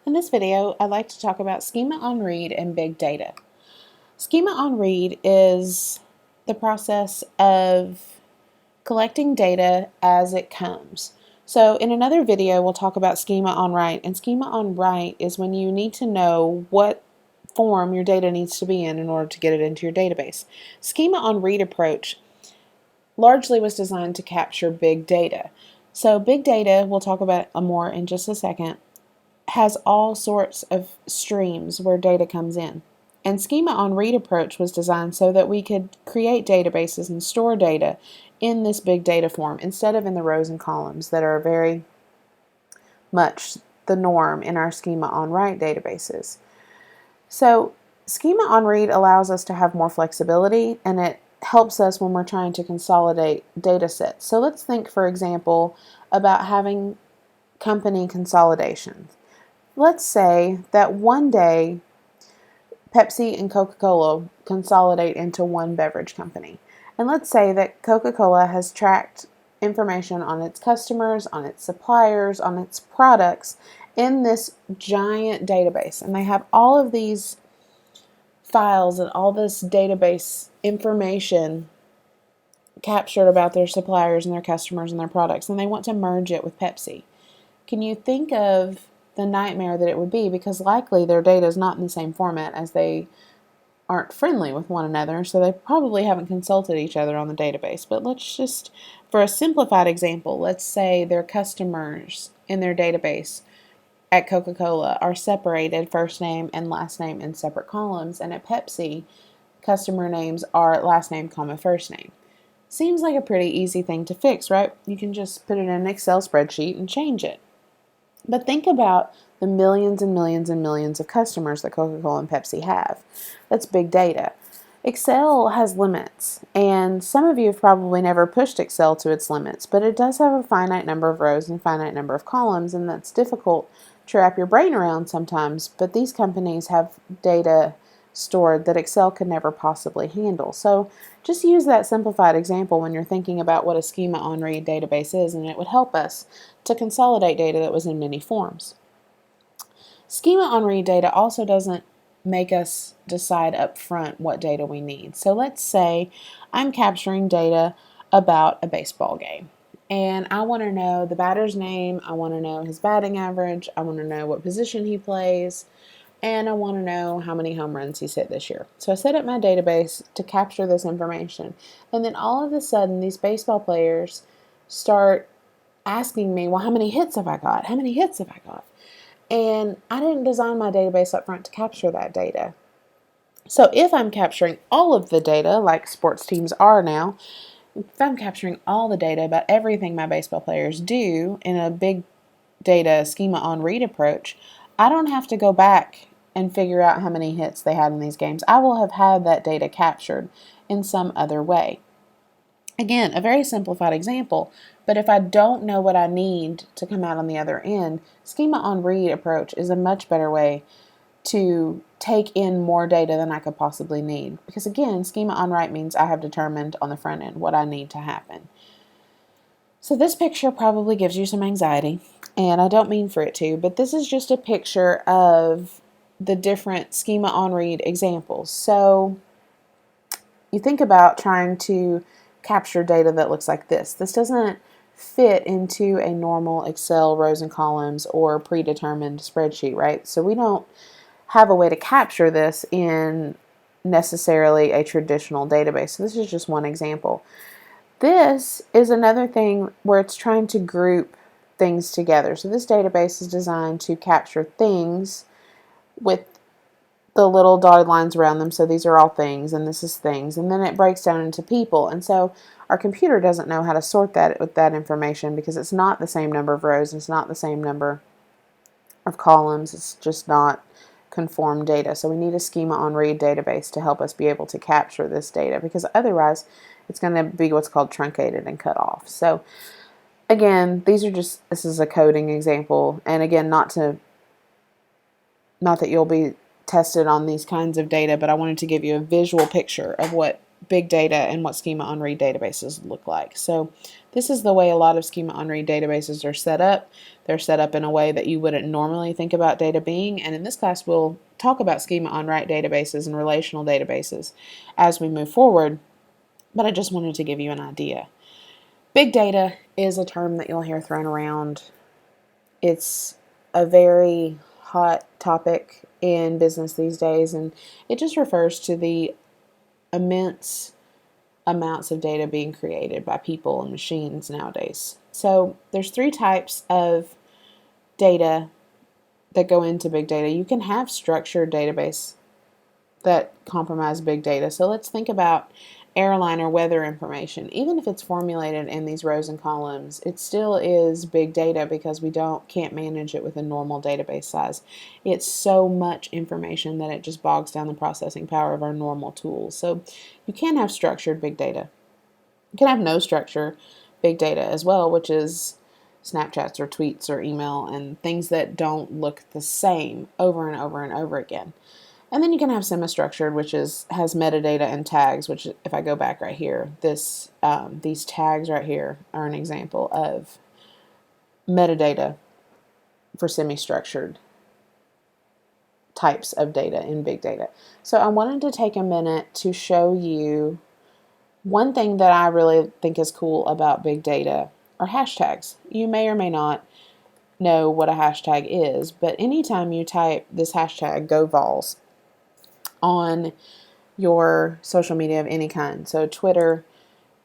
In this video, I'd like to talk about schema on read and big data. Schema on read is the process of collecting data as it comes. So in another video, we'll talk about schema on write, and schema on write is when you need to know what form your data needs to be in order to get it into your database. Schema on read approach largely was designed to capture big data. So big data, we'll talk about more in just a second, has all sorts of streams where data comes in. And schema on read approach was designed so that we could create databases and store data in this big data form instead of in the rows and columns that are very much the norm in our schema on write databases. So schema on read allows us to have more flexibility, and it helps us when we're trying to consolidate data sets. So let's think, for example, about having company consolidations. Let's say that one day Pepsi and Coca-Cola consolidate into one beverage company. And let's say that Coca-Cola has tracked information on its customers, on its suppliers, on its products in this giant database. And they have all of these files and all this database information captured about their suppliers and their customers and their products, and they want to merge it with Pepsi. Can you think of the nightmare that it would be? Because likely their data is not in the same format, as they aren't friendly with one another, so they probably haven't consulted each other on the database. But let's just, for a simplified example, let's say their customers in their database at Coca-Cola are separated, first name and last name, in separate columns, and at Pepsi, customer names are last name, comma, first name. Seems like a pretty easy thing to fix, right? You can just put it in an Excel spreadsheet and change it. But think about the millions and millions and millions of customers that Coca-Cola and Pepsi have. That's big data. Excel has limits, and some of you have probably never pushed Excel to its limits, but it does have a finite number of rows and finite number of columns, and that's difficult to wrap your brain around sometimes. But these companies have data stored that Excel could never possibly handle. So just use that simplified example when you're thinking about what a schema on read database is, and it would help us to consolidate data that was in many forms. Schema on read data also doesn't make us decide up front what data we need. So let's say I'm capturing data about a baseball game, and I want to know the batter's name, I want to know his batting average, I want to know what position he plays, and I want to know how many home runs he's hit this year. So I set up my database to capture this information, and then all of a sudden these baseball players start asking me, well, how many hits have I got? How many hits have I got? And I didn't design my database up front to capture that data. So if I'm capturing all of the data, like sports teams are now, if I'm capturing all the data about everything my baseball players do in a big data schema on read approach, I don't have to go back and figure out how many hits they had in these games. I will have had that data captured in some other way. Again, a very simplified example, but if I don't know what I need to come out on the other end, schema on read approach is a much better way to take in more data than I could possibly need. Because again, schema on write means I have determined on the front end what I need to happen. So this picture probably gives you some anxiety, and I don't mean for it to, but this is just a picture of the different schema on read examples. So you think about trying to capture data that looks like this. This doesn't fit into a normal Excel rows and columns or predetermined spreadsheet, right? So we don't have a way to capture this in necessarily a traditional database. So this is just one example. This is another thing where it's trying to group things together. So this database is designed to capture things with the little dotted lines around them. So these are all things, and this is things. And then it breaks down into people. And so our computer doesn't know how to sort that with that information, because it's not the same number of rows, it's not the same number of columns, it's just not conformed data. So we need a schema on read database to help us be able to capture this data, because otherwise it's going to be what's called truncated and cut off. So again, this is a coding example, and again, not that you'll be tested on these kinds of data, but I wanted to give you a visual picture of what big data and what schema on read databases look like. So this is the way a lot of schema on read databases are set up. They're set up in a way that you wouldn't normally think about data being, and in this class we'll talk about schema on write databases and relational databases as we move forward, but I just wanted to give you an idea. Big data is a term that you'll hear thrown around. It's a very hot topic in business these days, and it just refers to the immense amounts of data being created by people and machines nowadays. So there's 3 types of data that go into big data. You can have structured database that compromise big data. So let's think about airline or weather information. Even if it's formulated in these rows and columns, it still is big data because we can't manage it with a normal database size. It's so much information that it just bogs down the processing power of our normal tools. So you can have structured big data. You can have no structure big data as well, which is Snapchats or tweets or email and things that don't look the same over and over and over again. And then you can have semi-structured, which has metadata and tags, which if I go back right here, these tags right here are an example of metadata for semi-structured types of data in big data. So I wanted to take a minute to show you one thing that I really think is cool about big data are hashtags. You may or may not know what a hashtag is, but anytime you type this hashtag GoVols on your social media of any kind, so Twitter,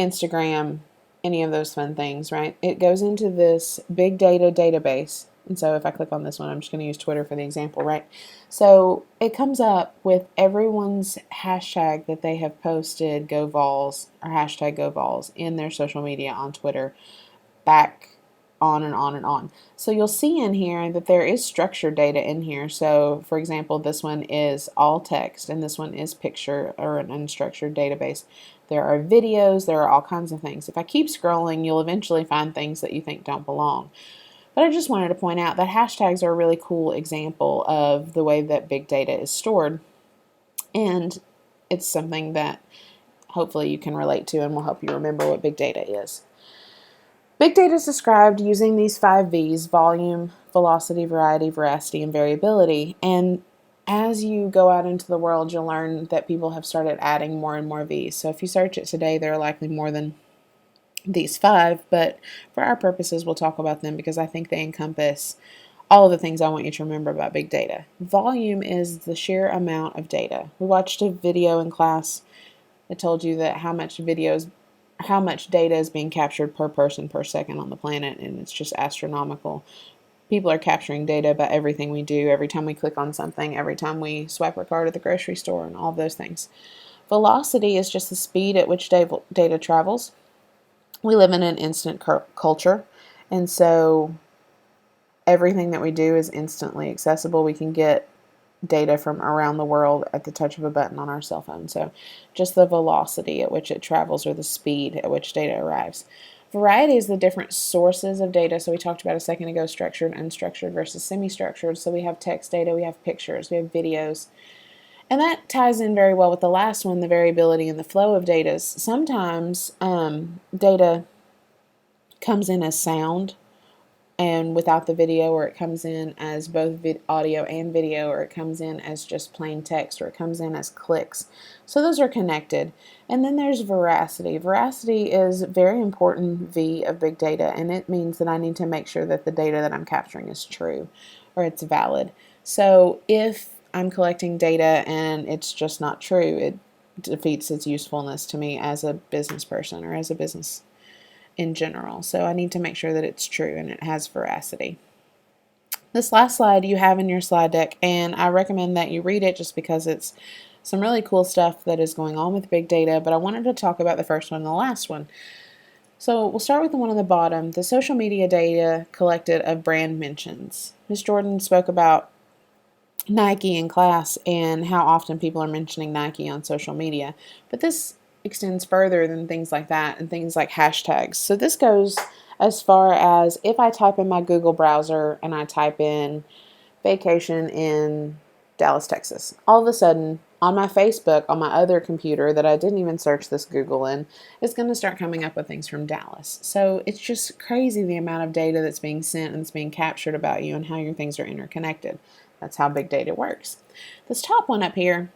Instagram, any of those fun things, right? It goes into this big data database. And so if I click on this one, I'm just going to use Twitter for the example, right? So it comes up with everyone's hashtag that they have posted GoVols or hashtag GoVols in their social media on Twitter back on and on and on. So you'll see in here that there is structured data in here. So for example, this one is all text and this one is picture or an unstructured database. There are videos, there are all kinds of things. If I keep scrolling, you'll eventually find things that you think don't belong. But I just wanted to point out that hashtags are a really cool example of the way that big data is stored. And it's something that hopefully you can relate to and will help you remember what big data is. Big data is described using these 5 V's: volume, velocity, variety, veracity, and variability. And as you go out into the world, you'll learn that people have started adding more and more V's. So if you search it today, there are likely more than these 5, but for our purposes, we'll talk about them because I think they encompass all of the things I want you to remember about big data. Volume is the sheer amount of data. We watched a video in class that told you that how much data is being captured per person per second on the planet, and it's just astronomical. People are capturing data about everything we do, every time we click on something, every time we swipe our card at the grocery store, and all of those things. Velocity is just the speed at which data travels. We live in an instant culture, and so everything that we do is instantly accessible. We can get data from around the world at the touch of a button on our cell phone. So just the velocity at which it travels or the speed at which data arrives. Variety is the different sources of data. So we talked about a second ago, structured, unstructured versus semi-structured. So we have text data, we have pictures, we have videos. And that ties in very well with the last one, the variability in the flow of data. Sometimes data comes in as sound and without the video, or it comes in as both audio and video, or it comes in as just plain text, or it comes in as clicks. So those are connected. And then there's veracity. Veracity is a very important V of big data, and it means that I need to make sure that the data that I'm capturing is true or it's valid. So if I'm collecting data and it's just not true, it defeats its usefulness to me as a business person or as a business in general. So I need to make sure that it's true and it has veracity. This last slide you have in your slide deck, and I recommend that you read it just because it's some really cool stuff that is going on with big data, but I wanted to talk about the first one and the last one. So we'll start with the one on the bottom, the social media data collected of brand mentions. Ms. Jordan spoke about Nike in class and how often people are mentioning Nike on social media, but this extends further than things like that and things like hashtags. So this goes as far as if I type in my Google browser and I type in vacation in Dallas, Texas, all of a sudden on my Facebook, on my other computer that I didn't even search this Google in, is going to start coming up with things from Dallas. So it's just crazy the amount of data that's being sent and that's being captured about you and how your things are interconnected. That's how big data works. This top one up here,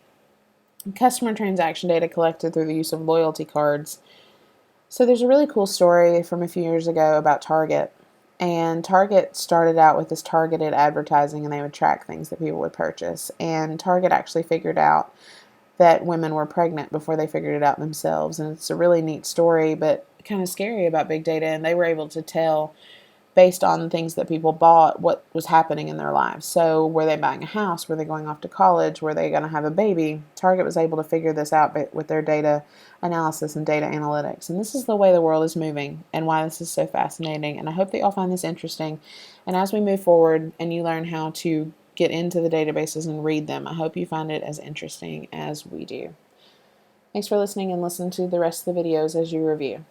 customer transaction data collected through the use of loyalty cards. So there's a really cool story from a few years ago about Target. And Target started out with this targeted advertising, and they would track things that people would purchase. And Target actually figured out that women were pregnant before they figured it out themselves. And it's a really neat story, but kind of scary about big data. And they were able to tell, based on things that people bought, what was happening in their lives. So were they buying a house? Were they going off to college? Were they going to have a baby? Target was able to figure this out with their data analysis and data analytics. And this is the way the world is moving and why this is so fascinating. And I hope that y'all find this interesting. And as we move forward and you learn how to get into the databases and read them, I hope you find it as interesting as we do. Thanks for listening, and listen to the rest of the videos as you review.